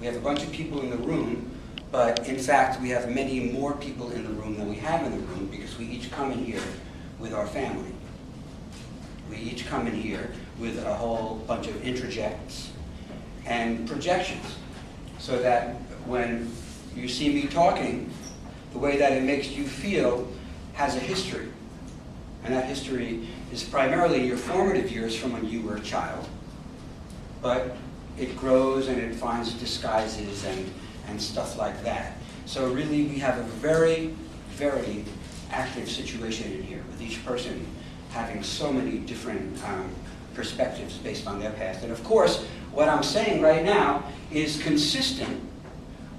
We have a bunch of people in the room, but in fact we have many more people in the room than we have in the room because we each come in here with our family. We each come in here with a whole bunch of introjects and projections, so that when you see me talking, the way that it makes you feel has a history. And that history is primarily your formative years from when you were a child, but it grows and it finds disguises and stuff like that. So really we have a very, very active situation in here, with each person having so many different perspectives based on their past. And of course, what I'm saying right now is consistent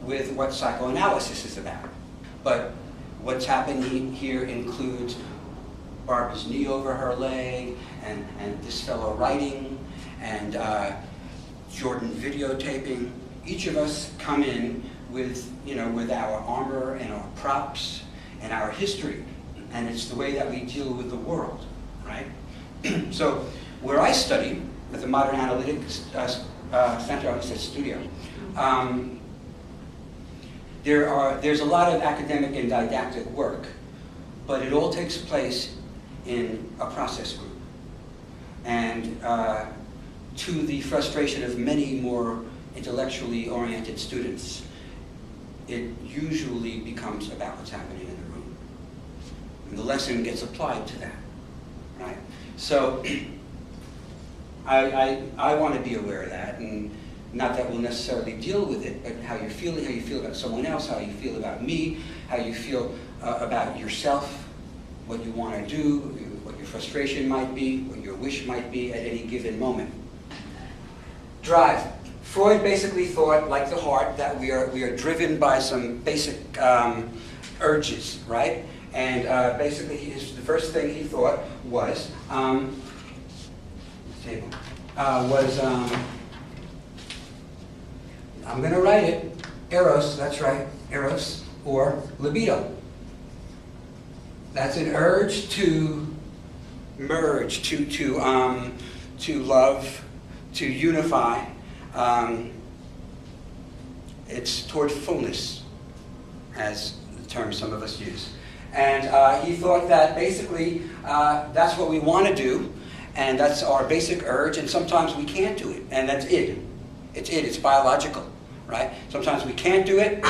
with what psychoanalysis is about. But what's happening here includes Barbara's knee over her leg, and this fellow writing, and Jordan videotaping. Each of us come in with, with our armor and our props and our history, and it's the way that we deal with the world, right? So, where I study at the Modern Analytics Center, I said studio, there's a lot of academic and didactic work, but it all takes place in a process group. And to the frustration of many more intellectually oriented students, it usually becomes about what's happening in the room. And the lesson gets applied to that, right? So I want to be aware of that, and not that we'll necessarily deal with it, but how you're feeling, how you feel about someone else, how you feel about me, how you feel about yourself, what you want to do, what your frustration might be, what your wish might be at any given moment. Drive. Freud basically thought, like the heart, that we are driven by some basic urges, right? And basically, the first thing he thought was, I'm going to write it, eros, that's right, eros, or libido. That's an urge to merge, to love, to unify. It's toward fullness, as the term some of us use. And he thought that basically that's what we want to do, and that's our basic urge, and sometimes we can't do it, and that's it. It's biological, right? Sometimes we can't do it,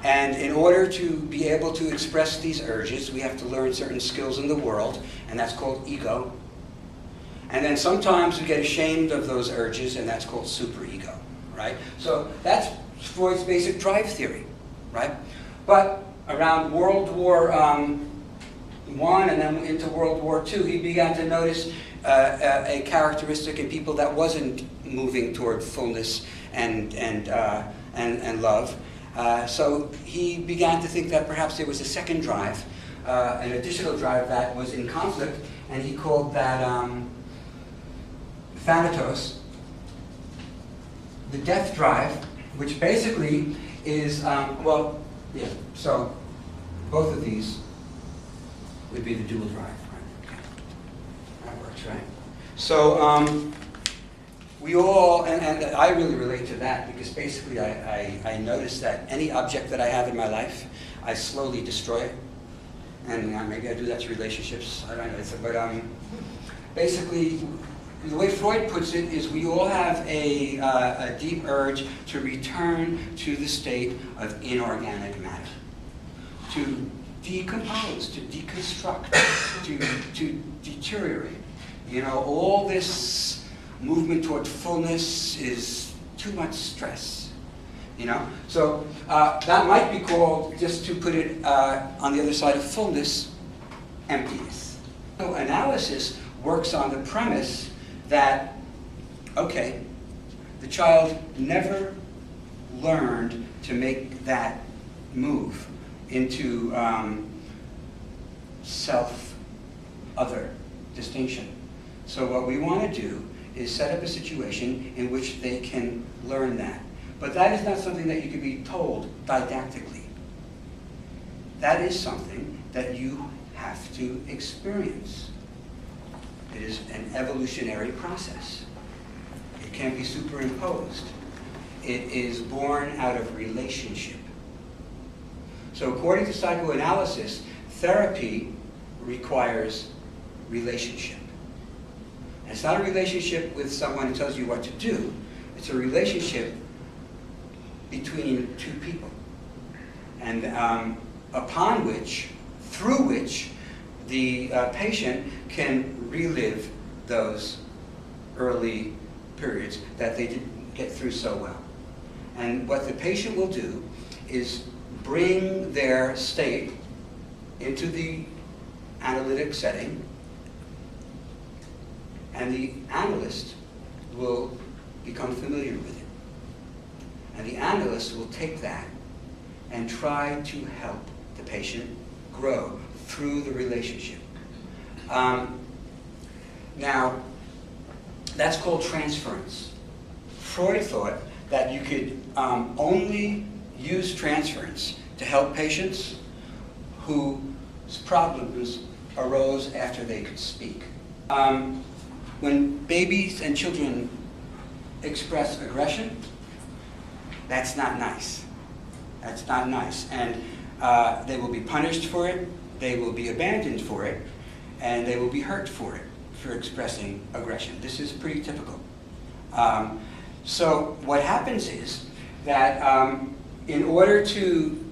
and in order to be able to express these urges, we have to learn certain skills in the world, and that's called ego. And then sometimes we get ashamed of those urges, and that's called superego, right? So that's Freud's basic drive theory, right? But around World War I and then into World War II, he began to notice a characteristic in people that wasn't moving toward fullness and love. So he began to think that perhaps there was a second drive, an additional drive that was in conflict, and he called that thanatos, the death drive, which basically is, so both of these would be the dual drive, right? Okay. That works, right? So we all, and I really relate to that, because basically I notice that any object that I have in my life, I slowly destroy it. And maybe I do that to relationships, I don't know, but basically, the way Freud puts it is we all have a deep urge to return to the state of inorganic matter, to decompose, to deconstruct, to deteriorate. All this movement toward fullness is too much stress. So that might be called, just to put it on the other side of fullness, emptiness. So analysis works on the premise that, okay, the child never learned to make that move into self-other distinction. So what we want to do is set up a situation in which they can learn that. But that is not something that you can be told didactically. That is something that you have to experience. It is an evolutionary process. It can't be superimposed. it is born out of relationship. So according to psychoanalysis, therapy requires relationship. And it's not a relationship with someone who tells you what to do. It's a relationship between two people. And upon which, through which, the patient can relive those early periods that they didn't get through so well. And what the patient will do is bring their state into the analytic setting, and the analyst will become familiar with it. And the analyst will take that and try to help the patient grow through the relationship. Now, that's called transference. Freud thought that you could only use transference to help patients whose problems arose after they could speak. When babies and children express aggression, that's not nice. That's not nice. And they will be punished for it, they will be abandoned for it, and they will be hurt for it, for expressing aggression. This is pretty typical. So what happens is that in order to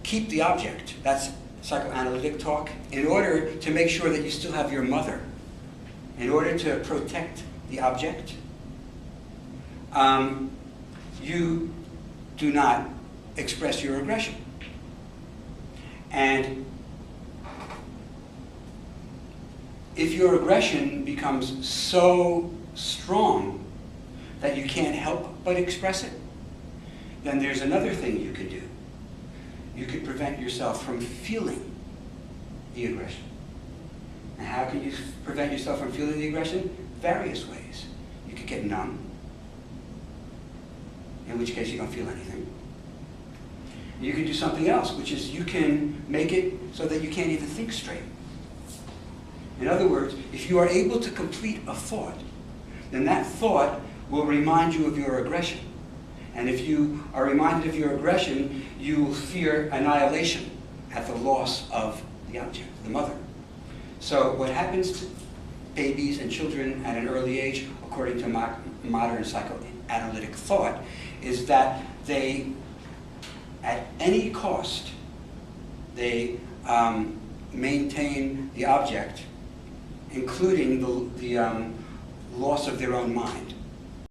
keep the object, that's psychoanalytic talk, in order to make sure that you still have your mother, in order to protect the object, you do not express your aggression. And if your aggression becomes so strong that you can't help but express it, then there's another thing you can do. You could prevent yourself from feeling the aggression. And how can you prevent yourself from feeling the aggression? Various ways. You could get numb, in which case you don't feel anything. You can do something else, which is you can make it so that you can't even think straight. In other words, if you are able to complete a thought, then that thought will remind you of your aggression. And if you are reminded of your aggression, you will fear annihilation at the loss of the object, the mother. So what happens to babies and children at an early age, according to modern psychoanalytic thought, is that they, at any cost, they maintain the object, including the loss of their own mind.